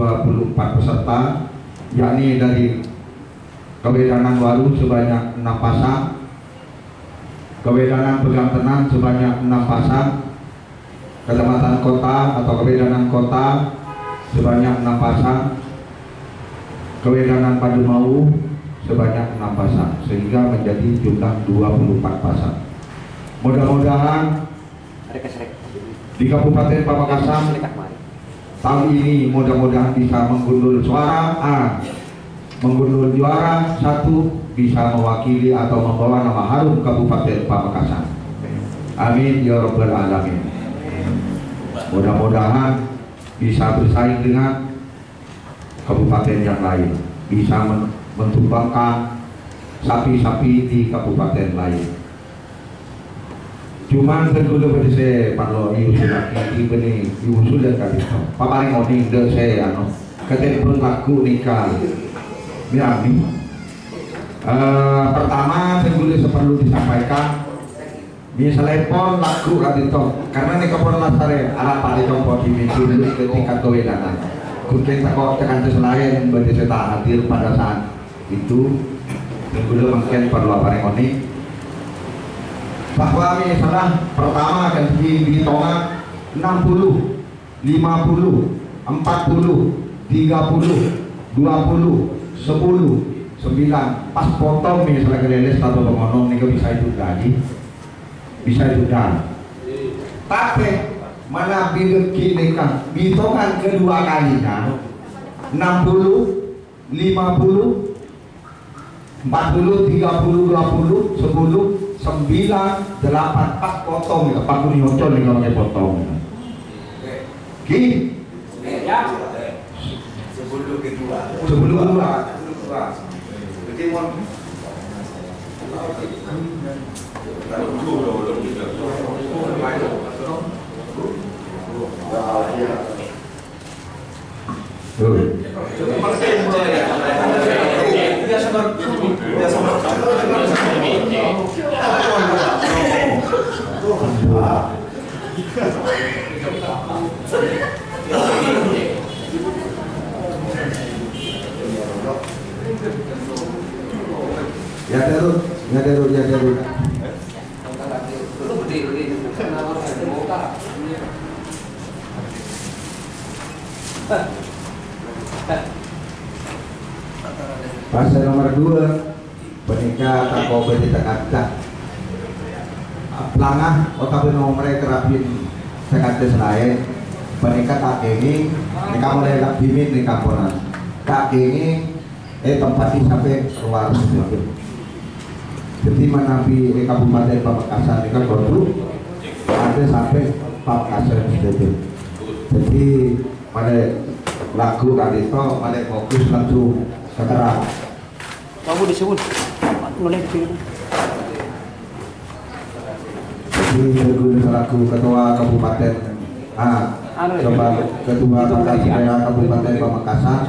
24 peserta, yakni dari Kewedanan Waru sebanyak 6 pasang, Kewedanan Pegang Tenan sebanyak 6 pasang, Kecamatan Kota atau Kewedanan Kota sebanyak 6 pasang, Kewedanan Padumau sebanyak 6 pasang, sehingga menjadi jumlah 24 pasang. Mudah-mudahan di Kabupaten Pamekasan tahun ini mudah-mudahan bisa menggundul suara menggundul juara 1, bisa mewakili atau membawa nama harum Kabupaten Pamekasan. Amin ya rabbal alamin. Mudah-mudahan bisa bersaing dengan kabupaten yang lain, bisa mentumbangkan sapi-sapi di kabupaten lain. Cuman tentu lebih saya parlo iu sudah ini benih iu sudah kali itu. Paling oning deh saya ano. Ketentuan laku nikah. Mirami. Pertama tentu perlu disampaikan. Misalnya pon laku kali itu. Karena nikah pon lasare ala paling compo di minggu ketika kewedanan. Mungkin takut tekan selain berarti saya hadir pada saat itu. Tentu mungkin perlu apa yang oning. Bahwa misalnya pertama akan dihitungan 60, 50, 40, 30, 20, 10, 9 pas potong misalnya keleles atau pengonong ini bisa itu tadi, bisa itu dah. Tapi mana bideki nikah hitungan kedua kalinya 60, 50, 40, 30, 20, 10, 9, 8 pas potong ya, Pak Kuni Hocon nih kalau potong. Ki? Ya. Sebelum kedua. Jadi mau. Ya terus. Fase nomor 2 penikah tako berita kata pelangah otak nomornya kerapin sekate selain penikah tak ini nikah mulai lak bimin nikah ponan tak ini tempati sampai luar sedikit. Jadi menapi Kabupaten Pamekasan nikah kodu ada sampai Pamekasan sedikit. Jadi pada lagu kali itu pada fokus langsung sekarang. Kamu disebut mulai di Jadi selaku ketua kabupaten coba ketua tata daerah Kabupaten Pamekasan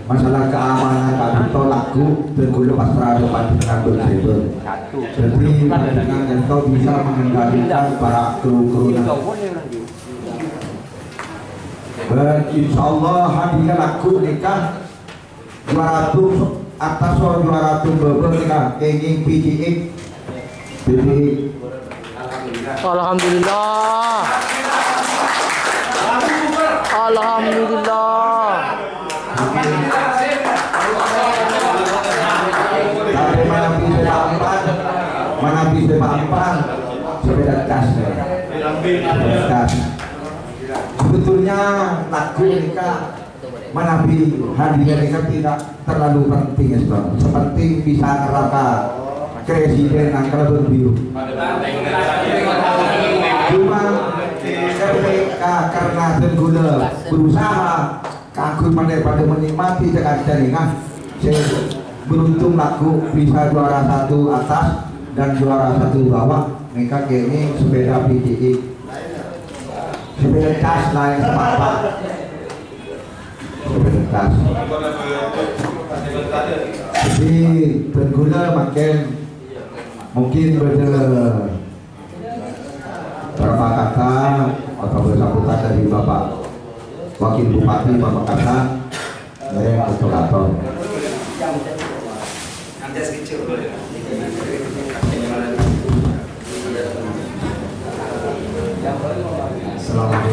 masalah keamanan atau lagu tergulu pasrah depan dengan bersebut. Jadi dengan engkau bisa mengendalikan para kru-kru. Insya Allah hadiah lagu nikah 200 atas 200 bebel nikah kenging PGX jadi Alhamdulillah. Alhamdulillah. Tapi mana bisa papan sepeda cas. Sebetulnya lagu nikah menabi hadiah nikah tidak terlalu penting ya, sepenting bisa neraka presiden angkara berbiru. Cuma ketika karena tengguna berusaha kagum pada menikmati jalan jaringan, saya beruntung laku bisa juara 1 atas dan juara 1 bawah. Mereka kini sepeda PGX, sepeda cas lain apa? Sepeda cas. Jadi pengguna makin mungkin berapa kata atau bersangkutan dari Bapak Wakil Bupati Pamekasan Mereng Kecolator. Assalamualaikum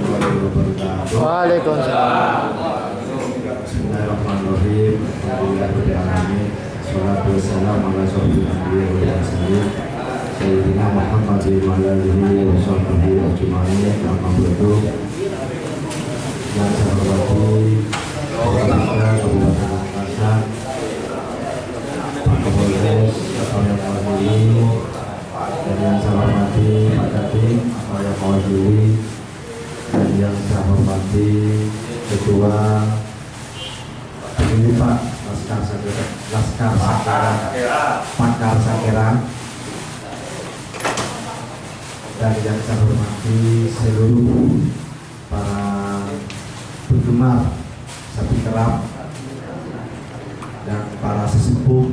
warahmatullahi wabarakatuh. Waalaikumsalam. Bismillahirrahmanirrahim. Alhamdulillahirrahmanirrahim. Salatu wassalamu ala asyrofil anbiya'i wal mursalin Sayyidina Muhammadin wa ala alihi wa sahbihi ajma'in. Amma ba'du. Yang saya hormati Pemerintah Kabupaten Pamekasan, Pak Kapolres, Bapak yang mewakili, dan yang saya hormati Pak Kadin, Bapak yang mewakili, dan yang saya hormati Ketua ini Pak Laskar Sakera, dan yang saya hormati seluruh para penggemar sapi kerap dan para sesepuh.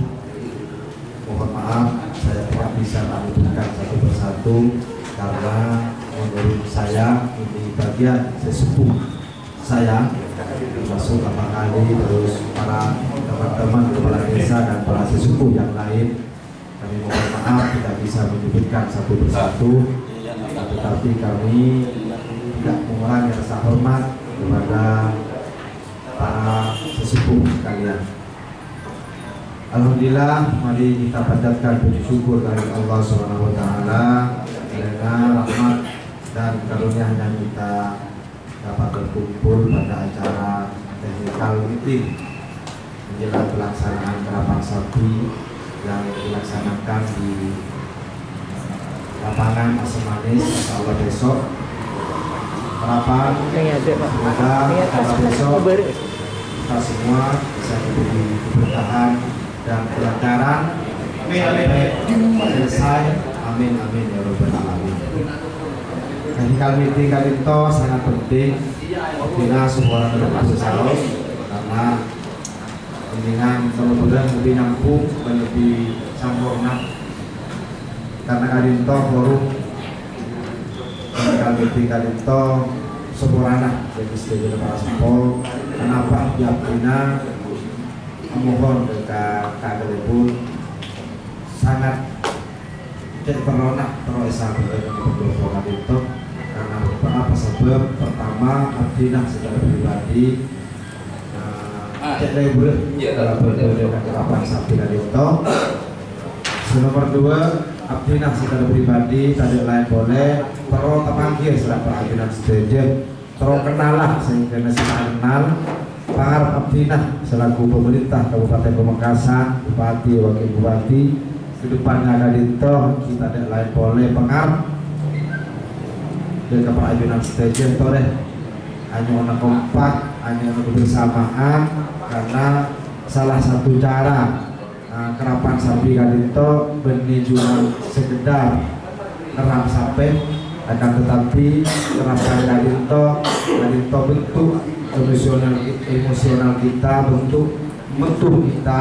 Mohon maaf saya tidak bisa menyebutkan satu persatu karena menurut saya ini bagian sesepuh saya, termasuk Bapak Kali, terus para teman-teman kepala desa dan para sesepuh yang lain. Kami mohon maaf tidak bisa menyebutkan satu persatu, tetapi kami tidak mengurangi rasa hormat kepada para sesepuh kalian. Alhamdulillah, mari kita panjatkan puji syukur dari Allah Subhanahu wa taala karena rahmat dan karunia-Nya kita dapat berkumpul pada acara technical meeting menjelang pelaksanaan kerapan sapi yang dilaksanakan di lapangan Asam Manis insyaallah besok. Harapan semoga besok kita semua bisa diberi keberkahan dan kelancaran sampai selesai. Amin amin ya rabbal alamin. Technical meeting kali itu sangat penting bila semua orang bersama karena pembinaan kemudian lebih nyambung dan lebih sempurna karena kali itu forum technical meeting kali itu sempurna jadi sebagai para sempol. Kenapa tiap bina memohon dekat kakak sangat tidak terlonak terus sampai dengan itu karena beberapa sebab. Pertama, abdinah secara pribadi cek label dalam berbeda kerapan sapi dari itu. Nomor dua, abdinah secara pribadi tadi lain boleh terus terpanggil setelah abdinah setuju terus kenalah sehingga nasi kenal para abdinah selaku pemerintah Kabupaten Pamekasan, Bupati, Wakil Bupati ke depannya kadito kita tidak lain boleh pengar dan keperajaan stasiun tore hanya orang kompak, hanya orang kebersamaan karena salah satu cara kerapan sapi kadito benih cuma sekedar kerap sampai akan tetapi kerapan kadito bentuk emosional kita, bentuk kita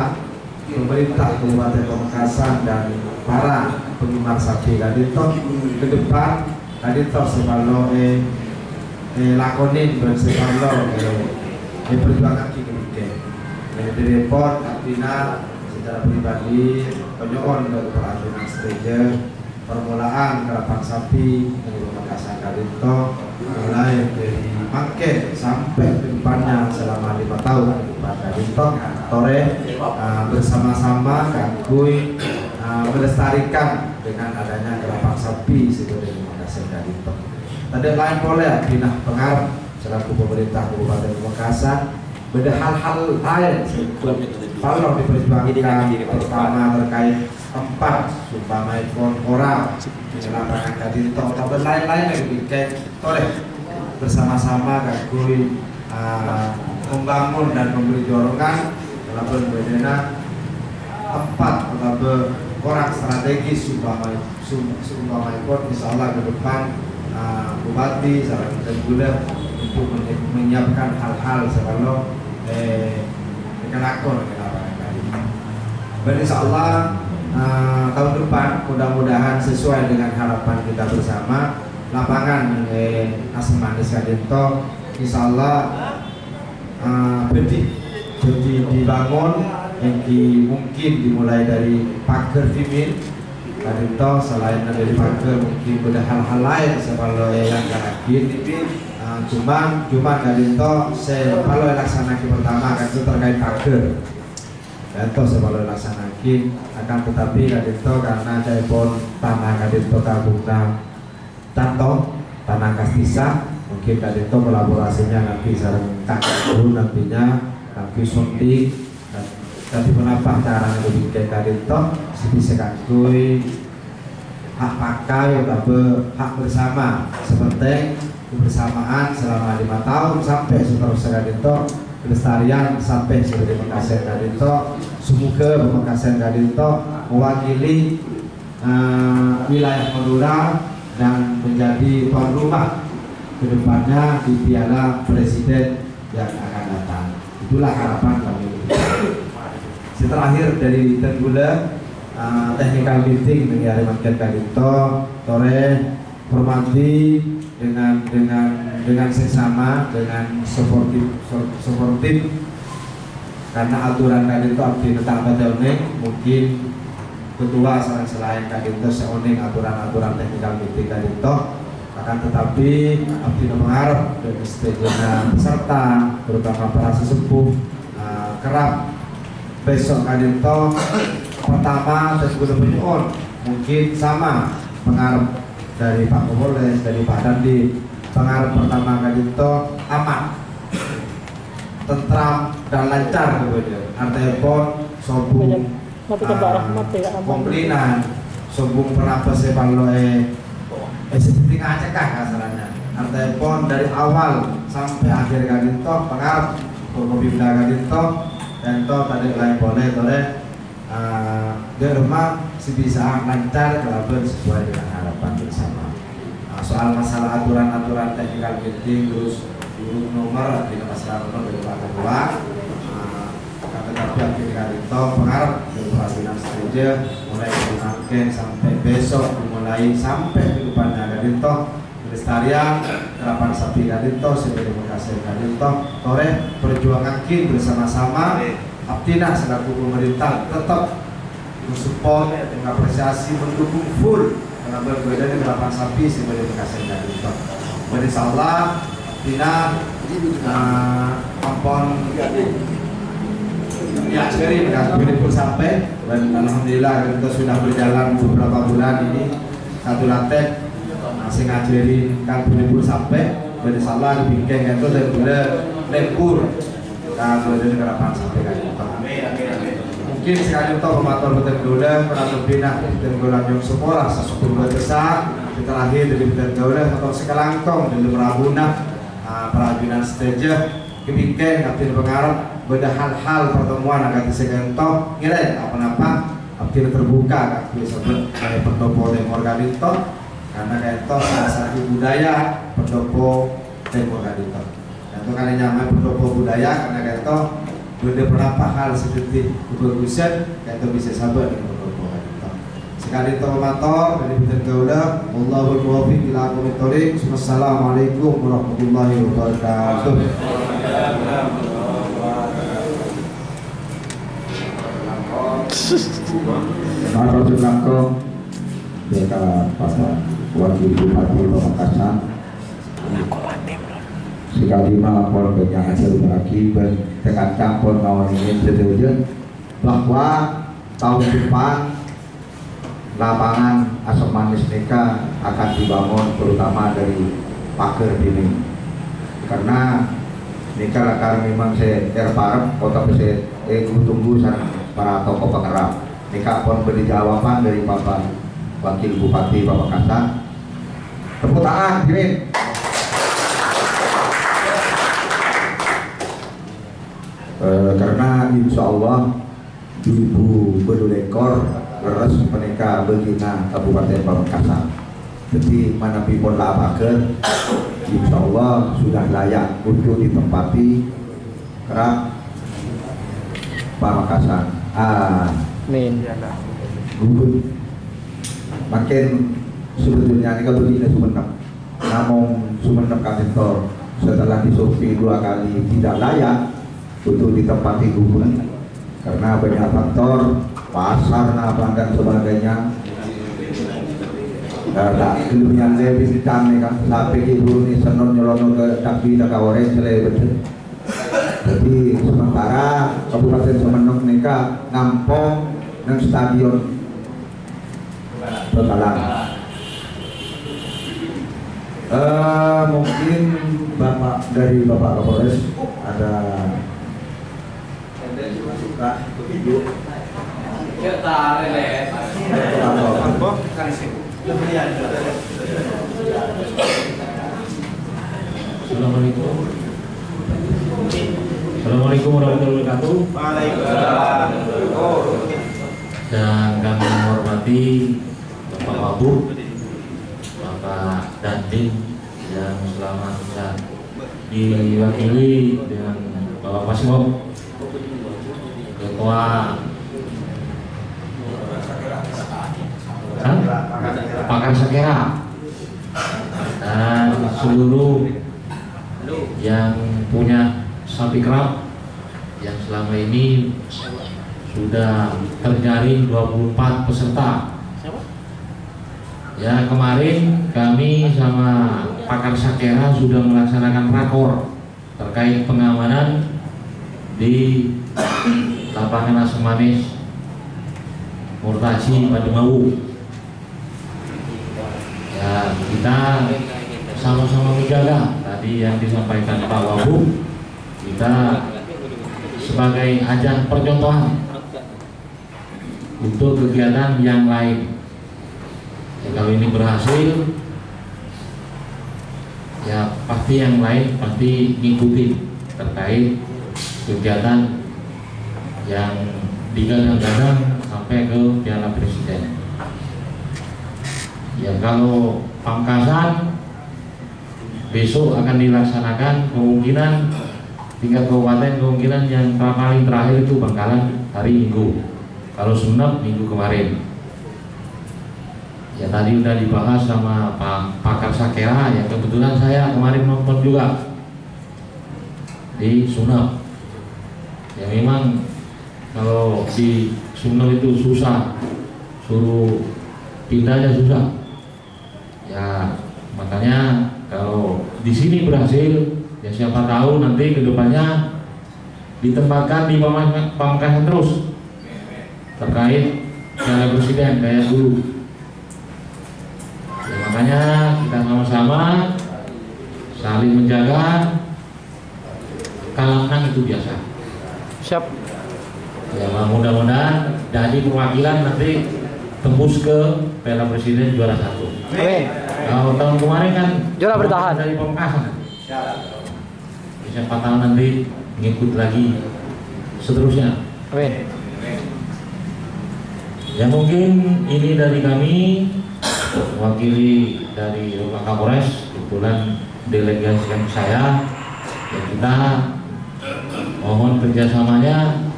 pemerintah Kabupaten Pamekasan dan para penggemar sapi kadito ke depan kadito sebalo lakonin dan sebalo perjuangan kita dari report artinya secara pribadi penyoon dari peraturan stage permulaan kerapan sapi dari Pamekasan kadito mulai dari Mangke sampai ke depannya selama 5 tahun pada kadito tore bersama-sama kagui melestarikan dengan adanya kerapan sapi sebagai Pamekasan kadito. Tadi lain boleh pindah pengar selaku pemerintah Kabupaten Pamekasan beda hal-hal lain kalau diperjuangkan pertama terkait tempat umpama orang di lapangan kadito atau lain-lain yang dibikin oleh bersama-sama kagui membangun dan memberi dorongan dalam berbeda tempat atau orang strategis umpama ikut insyaallah ke depan Bupati salah kita juga untuk menyiapkan hal-hal sebelum kelakon ke lapangan kadito. Dan insyaallah tahun depan mudah-mudahan sesuai dengan harapan kita bersama lapangan Asam Manis kadito insyaallah jadi dibangun yang mungkin dimulai dari pagar Vimin kadito selain dari pagar mungkin ada hal-hal lain kalau yang karakin ini cuma kadito kalau laksanakan pertama kan itu terkait pagar kadito kalau laksanakan akan tetapi kadito karena telepon tanah kadito kaguna contoh tanah kastisa mungkin kadito kolaborasinya nanti sareng kakak nantinya tapi suntik tapi kenapa cara bikin kadito bisa kagui hak pakai atau hak bersama seperti kebersamaan selama 5 tahun sampai seterusnya kadito pelestarian sampai sebagai Pemekasan kadito semoga Pemekasan kadito mewakili wilayah Madura dan menjadi tuan rumah kedepannya di Piala Presiden yang akan datang. Itulah harapan kami. Terakhir dari Tenggula technical meeting dengan Arimankan Kadito Tore hormati dengan sesama dengan supportif karena aturan Kadito abdi tetap betelnek mungkin ketua selain Kadito seoning aturan technical meeting Kadito akan tetapi abdi mengharap dari setengah peserta terutama para sesepuh kerap besok Kadito pertama Tenggula Penyuon mungkin sama pengharap dari Pak Kapolres dari Pak Dandi pengharap pertama Kadito aman tentram dan lancar kemudian artepon sobung komplinan sobung perapes sepaloe seperti ngacekah kasarannya artepon dari awal sampai akhir Kadito pengharap Pemimda Kadito dan toh tadi lain boleh di rumah bisa lancar kelaban sesuai dengan harapan bersama. Soal masalah aturan technical meeting terus nomor tidak masalah nomor dari Pak Ketua tetapi akhirnya itu pengarap operasinya saja mulai dari sampai besok dimulai sampai ke depannya Kadito pelestarian terapan sapi Kadito sebagai Pemekasan Kadito Tore perjuangan bersama-sama Abdina selaku pemerintah tetap mensupport, mengapresiasi, mendukung full karena berbeda dengan terapan sapi sebagai Pemekasan Kadito. Insyaallah Abdina ampun ya seri mengaku sampai dan alhamdulillah kita sudah berjalan beberapa bulan ini satu lantai masih ngajarin kan benar sampai dari salah dibikin itu dan boleh lempur kalau dari harapan sampai kan mungkin sekali itu pemator Tenggula pernah terbina Tenggula yang sepora sesuatu besar terakhir dari Tenggula atau sekelangkong dari Merabuna perajunan stage kebikin abdi pengarap beda hal-hal pertemuan akan disegentok ngiren apa-apa abdi terbuka abdi sebut kayak pendopo Timur Kadito karena Kadito salah satu budaya pendopo Timur Kadito dan itu kan nyaman pendopo budaya karena Kadito beda berapa hal seperti kebagusan Kadito bisa sabar dengan pendopo Kadito sekali itu pemator dari Tenggula Allahul muwaffiq ila aqwamit thoriq. Wassalamualaikum warahmatullahi wabarakatuh. Matur langkung Deka Pasar Wakil Bupati Pemekasan sekali melapor banyak hasil beraki tekan campur kawan ini setuju bahwa tahun depan lapangan Asam Manis Nika akan dibangun terutama dari pagar ini karena Nika lakar memang saya terparap kota saya tunggu para tokoh pengerap Nika pun beri jawaban dari Bapak Wakil Bupati Pemekasan tepuk tangan Jimin. Karena insya Allah 2000 ekor leres menika begina Kabupaten Pamekasan jadi mana pipon lapakeun insya Allah sudah layak untuk ditempati kerap Pamekasan Amin. gugut makin sebetulnya ini begini Sumenep namun Sumenep Kadito setelah disurvei 2 kali tidak layak untuk ditempati gubernur karena banyak faktor pasar, apa dan sebagainya. Tak keluarnya lebih dicane kan sampai ibu ni senon nyolono ke tapi tak kawore selai betul. Jadi sementara Kabupaten Semenuk nika nampung nang stadion Bekalang. Mungkin dari Bapak Kapolres ada suka begitu. Assalamualaikum. Assalamualaikum warahmatullahi wabarakatuh. Waalaikumsalam. Dan kami menghormati Bapak Wabub, Bapak Dandim yang selamat diwakili dengan Bapak Pasmo, Ketua Pakar Sakera, dan seluruh yang punya sapi kerap yang selama ini sudah terjaring 24 peserta. Ya, kemarin kami sama Pakar Sakera sudah melaksanakan rakor terkait pengamanan di lapangan Asam Manis Murtaji Pademau. Ya, kita sama-sama menjaga tadi yang disampaikan Pak Wabub, kita sebagai ajang percontohan untuk kegiatan yang lain. Ya, kalau ini berhasil, ya pasti yang lain pasti ngikutin terkait kegiatan yang digadang-gadang sampai ke Piala Presiden. Ya, kalau Pamekasan besok akan dilaksanakan kemungkinan tingkat kabupaten, kemungkinan yang paling terakhir itu Bangkalan hari Minggu. Kalau Sumenep minggu kemarin. Ya, tadi udah dibahas sama Pak Pakar Sakera, ya kebetulan saya kemarin nonton juga di Sumenep. Ya, memang kalau di Sumenep itu susah, suruh pindahnya susah. Ya, makanya kalau di sini berhasil, ya siapa tahu nanti kedepannya ditempatkan di Pamekasan terus terkait Piala Presiden kayak dulu. Ya, makanya kita sama-sama saling menjaga. Kalah menang itu biasa. Siap. Ya, mudah-mudahan jadi perwakilan nanti tembus ke Piala Presiden juara 1. Amin. Kalau tahun kemarin kan Juara bertahan dari Pamekasan. Siapa tahu nanti ngikut lagi seterusnya. Amin. Ya, mungkin ini dari kami mewakili dari Bapak Kapolres, kebetulan delegasikan saya. Ya, kita mohon kerjasamanya.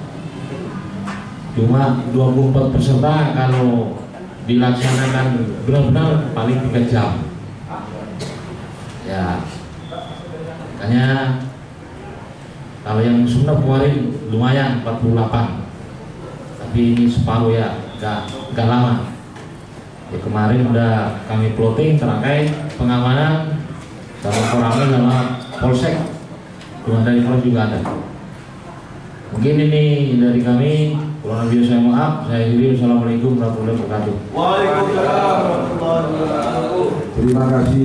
Cuma 24 peserta, kalau dilaksanakan benar-benar paling 3 jam. Ya, makanya kalau yang Sumenep kemarin lumayan 48, tapi ini separuh ya, gak lama. Ya, kemarin udah kami plotting terkait pengamanan sama Koramil sama Polsek, cuma dari Polsek juga ada. Mungkin ini dari kami. Kurang lebih saya maaf. Saya akhiri. Wassalamualaikum warahmatullahi wabarakatuh. Waalaikumsalam warahmatullahi wabarakatuh. Terima kasih.